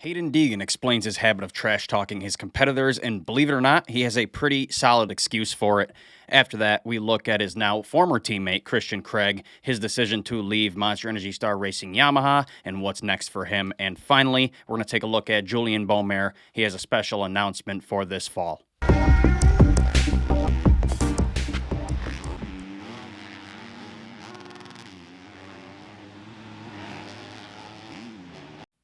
Haiden Deegan explains his habit of trash talking his competitors, and believe it or not, he has a pretty solid excuse for it. After that, we look at his now former teammate, Christian Craig, his decision to leave Monster Energy Star Racing Yamaha, and what's next for him. And finally, we're going to take a look at Julien Beaumer. He has a special announcement for this fall.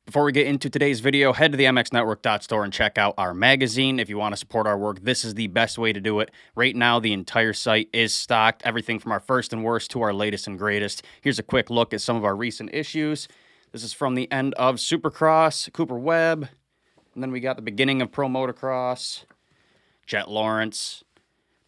Before we get into today's video, head to the mxnetwork.store and check out our magazine. If you want to support our work, this is the best way to do it. Right now, the entire site is stocked, everything from our first and worst to our latest and greatest. Here's a quick look at some of our recent issues. This is from the end of Supercross, Cooper Webb, and then we got the beginning of Pro Motocross, Jet Lawrence.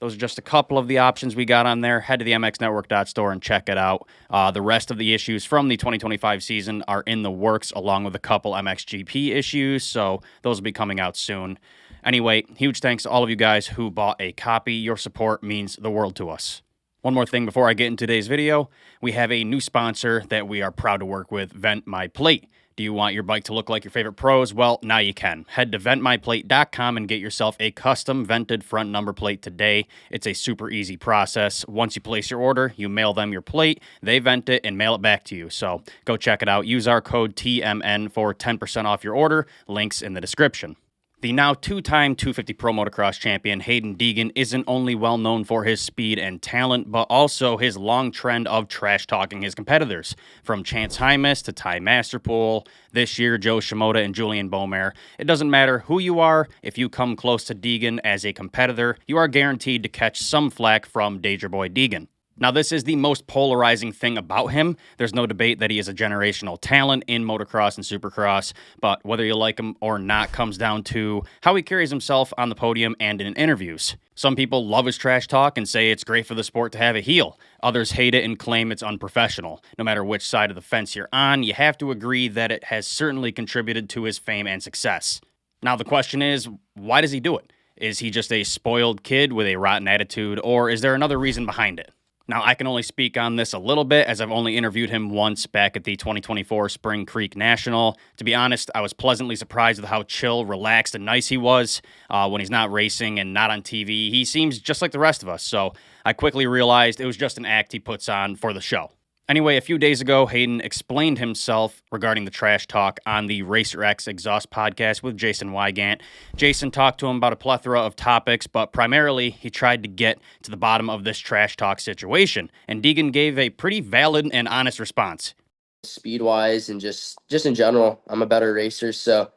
Those are just a couple of the options we got on there. Head to the mxnetwork.store and check it out. The rest of the issues from the 2025 season are in the works, along with a couple MXGP issues, so those will be coming out soon. Anyway, huge thanks to all of you guys who bought a copy. Your support means the world to us. One more thing before I get into today's video, we have a new sponsor that we are proud to work with, Vent My Plate. Do you want your bike to look like your favorite pros? Well, now you can. Head to ventmyplate.com and get yourself a custom vented front number plate today. It's a super easy process. Once you place your order, you mail them your plate, they vent it, and mail it back to you. So go check it out. Use our code TMN for 10% off your order. Links in the description. The now two-time 250 Pro Motocross champion Haiden Deegan isn't only well known for his speed and talent, but also his long trend of trash-talking his competitors. From Chance Hymas to Ty Masterpool, this year Joe Shimoda and Julien Beaumer. It doesn't matter who you are, if you come close to Deegan as a competitor, you are guaranteed to catch some flack from Danger Boy Deegan. Now, this is the most polarizing thing about him. There's no debate that he is a generational talent in motocross and supercross, but whether you like him or not comes down to how he carries himself on the podium and in interviews. Some people love his trash talk and say it's great for the sport to have a heel. Others hate it and claim it's unprofessional. No matter which side of the fence you're on, you have to agree that it has certainly contributed to his fame and success. Now, the question is, why does he do it? Is he just a spoiled kid with a rotten attitude, or is there another reason behind it? Now, I can only speak on this a little bit as I've only interviewed him once back at the 2024 Spring Creek National. To be honest, I was pleasantly surprised with how chill, relaxed, and nice he was when he's not racing and not on TV. He seems just like the rest of us, so I quickly realized it was just an act he puts on for the show. Anyway, a few days ago, Haiden explained himself regarding the trash talk on the Racer X Exhaust podcast with Jason Wygant. Jason talked to him about a plethora of topics, but primarily he tried to get to the bottom of this trash talk situation, and Deegan gave a pretty valid and honest response. Speed-wise and just in general, I'm a better racer, so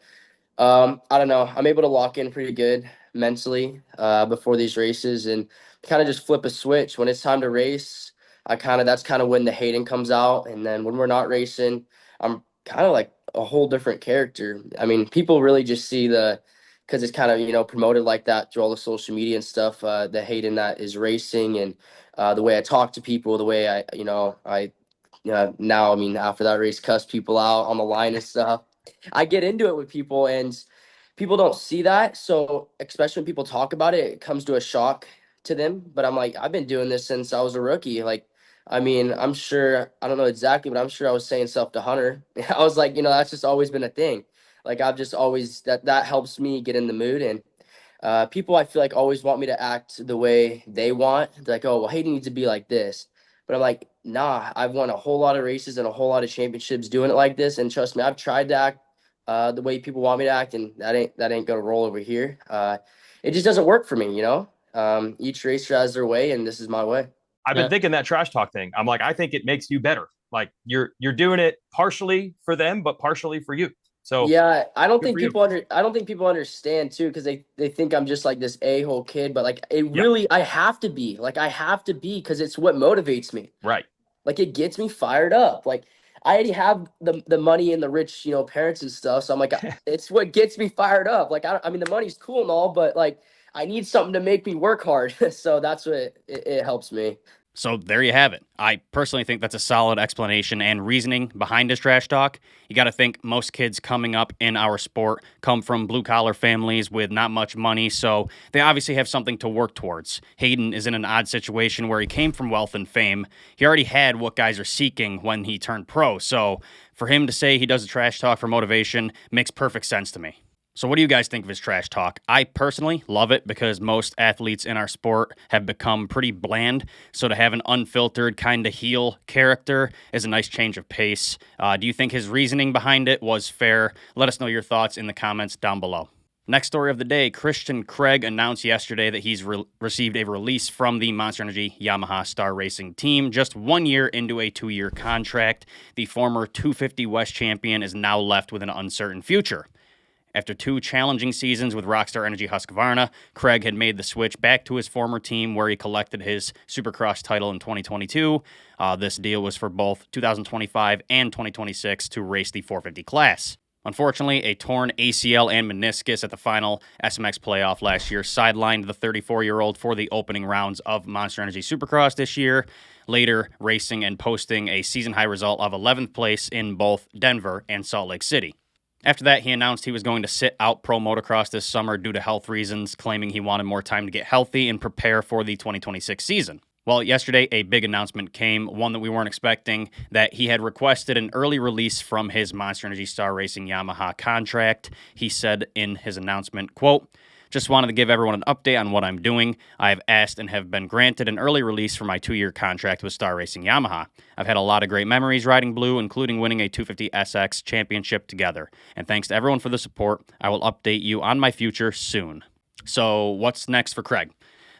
I don't know. I'm able to lock in pretty good mentally before these races and kind of just flip a switch when it's time to race. That's kind of when the Hayden comes out, and then when we're not racing, I'm kind of like a whole different character. I mean, people really just see because it's kind of promoted like that through all the social media and stuff. The Hayden that is racing and the way I talk to people, the way now I mean after that race, cuss people out on the line and stuff. I get into it with people, and people don't see that. So especially when people talk about it, it comes to a shock to them. But I'm like, I've been doing this since I was a rookie. Like, I mean, I'm sure, I don't know exactly, but I'm sure I was saying stuff to Hunter. I was like, that's just always been a thing. Like, I've just always, that helps me get in the mood. And people, I feel like, always want me to act the way they want. They're like, oh, well, Hayden needs to be like this. But I'm like, nah, I've won a whole lot of races and a whole lot of championships doing it like this. And trust me, I've tried to act the way people want me to act, and that ain't gonna roll over here. It just doesn't work for me. Each racer has their way, and this is my way. I've been thinking that trash talk thing. I'm like, I think it makes you better. Like you're doing it partially for them, but partially for you. So yeah, I don't think people understand too, because they think I'm just like this a-hole kid, but like I have to be. Like I have to be because it's what motivates me. Right. Like it gets me fired up. Like I already have the money and the rich, parents and stuff. So I'm like, it's what gets me fired up. Like I mean, the money's cool and all, but like I need something to make me work hard. So that's what it helps me. So there you have it. I personally think that's a solid explanation and reasoning behind his trash talk. You got to think most kids coming up in our sport come from blue-collar families with not much money, so they obviously have something to work towards. Haiden is in an odd situation where he came from wealth and fame. He already had what guys are seeking when he turned pro, so for him to say he does a trash talk for motivation makes perfect sense to me. So what do you guys think of his trash talk? I personally love it because most athletes in our sport have become pretty bland. So to have an unfiltered kind of heel character is a nice change of pace. Do you think his reasoning behind it was fair? Let us know your thoughts in the comments down below. Next story of the day, Christian Craig announced yesterday that he's received a release from the Monster Energy Yamaha Star Racing team just 1 year into a 2-year contract. The former 250 West champion is now left with an uncertain future. After 2 challenging seasons with Rockstar Energy Husqvarna, Craig had made the switch back to his former team where he collected his Supercross title in 2022. This deal was for both 2025 and 2026 to race the 450 class. Unfortunately, a torn ACL and meniscus at the final SMX playoff last year sidelined the 34-year-old for the opening rounds of Monster Energy Supercross this year, later racing and posting a season-high result of 11th place in both Denver and Salt Lake City. After that, he announced he was going to sit out pro motocross this summer due to health reasons, claiming he wanted more time to get healthy and prepare for the 2026 season. Well, yesterday, a big announcement came, one that we weren't expecting, that he had requested an early release from his Monster Energy Star Racing Yamaha contract. He said in his announcement, quote, "Just wanted to give everyone an update on what I'm doing. I have asked and have been granted an early release for my 2-year contract with Star Racing Yamaha. I've had a lot of great memories riding blue, including winning a 250 SX championship together. And thanks to everyone for the support. I will update you on my future soon." So what's next for Craig?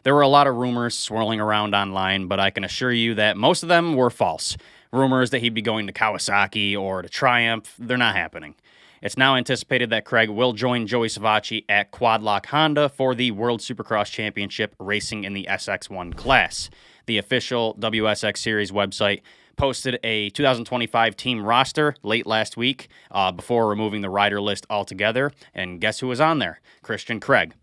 There were a lot of rumors swirling around online, but I can assure you that most of them were false. Rumors that he'd be going to Kawasaki or to Triumph, they're not happening. It's now anticipated that Craig will join Joey Savacci at Quad Lock Honda for the World Supercross Championship racing in the SX1 class. The official WSX Series website posted a 2025 team roster late last week before removing the rider list altogether. And guess who was on there? Christian Craig.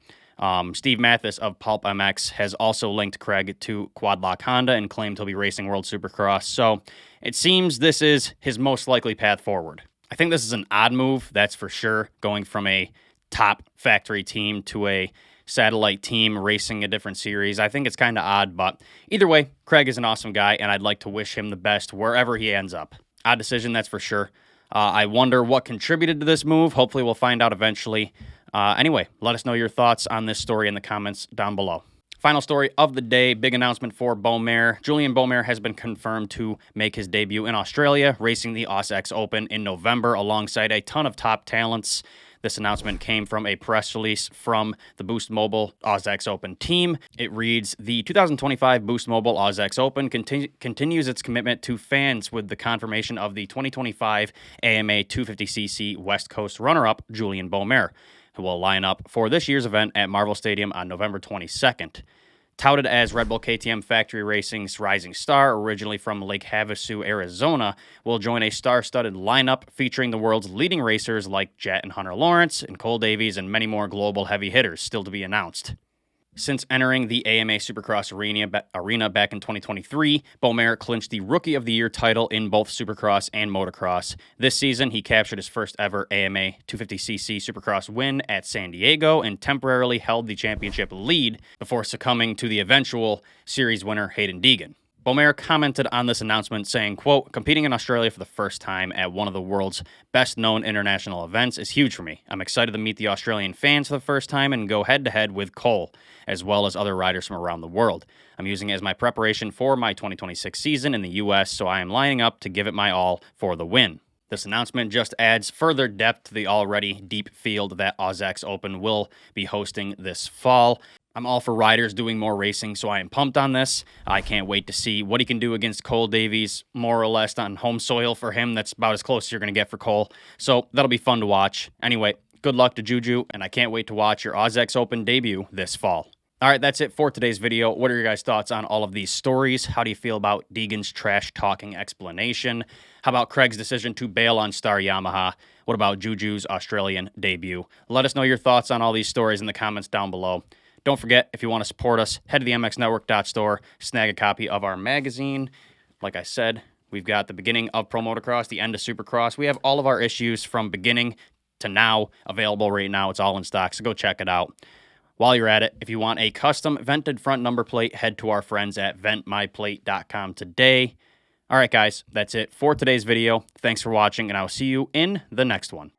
Steve Mathis of Pulp MX has also linked Craig to Quad Lock Honda and claimed he'll be racing World Supercross. So it seems this is his most likely path forward. I think this is an odd move, that's for sure, going from a top factory team to a satellite team racing a different series. I think it's kind of odd, but either way, Craig is an awesome guy, and I'd like to wish him the best wherever he ends up. Odd decision, that's for sure. I wonder what contributed to this move. Hopefully we'll find out eventually. Anyway, let us know your thoughts on this story in the comments down below. Final story of the day, big announcement for Beaumer. Julien Beaumer has been confirmed to make his debut in Australia, racing the AusX Open in November alongside a ton of top talents. This announcement came from a press release from the Boost Mobile AusX Open team. It reads, "The 2025 Boost Mobile AusX Open continues its commitment to fans with the confirmation of the 2025 AMA 250cc West Coast runner-up, Julien Beaumer, who will line up for this year's event at Marvel Stadium on November 22nd. Touted as Red Bull KTM Factory Racing's rising star, originally from Lake Havasu, Arizona, will join a star-studded lineup featuring the world's leading racers like Jet and Hunter Lawrence and Cole Davies and many more global heavy hitters still to be announced. Since entering the AMA Supercross arena back in 2023, Beaumer clinched the Rookie of the Year title in both Supercross and Motocross. This season, he captured his first ever AMA 250cc Supercross win at San Diego and temporarily held the championship lead before succumbing to the eventual series winner Haiden Deegan. Beaumer commented on this announcement saying, quote, "Competing in Australia for the first time at one of the world's best-known international events is huge for me. I'm excited to meet the Australian fans for the first time and go head-to-head with Cole, as well as other riders from around the world. I'm using it as my preparation for my 2026 season in the U.S., so I am lining up to give it my all for the win." This announcement just adds further depth to the already deep field that AusX Open will be hosting this fall. I'm all for riders doing more racing, so I am pumped on this. I can't wait to see what he can do against Cole Davies, more or less on home soil for him. That's about as close as you're going to get for Cole. So that'll be fun to watch. Anyway, good luck to Juju, and I can't wait to watch your AusX Open debut this fall. All right, that's it for today's video. What are your guys' thoughts on all of these stories? How do you feel about Deegan's trash-talking explanation? How about Craig's decision to bail on Star Yamaha? What about Juju's Australian debut? Let us know your thoughts on all these stories in the comments down below. Don't forget, if you want to support us, head to the mxnetwork.store, snag a copy of our magazine. Like I said, we've got the beginning of Pro Motocross, the end of Supercross. We have all of our issues from beginning to now available right now. It's all in stock, so go check it out. While you're at it, if you want a custom vented front number plate, head to our friends at ventmyplate.com today. All right, guys, that's it for today's video. Thanks for watching, and I'll see you in the next one.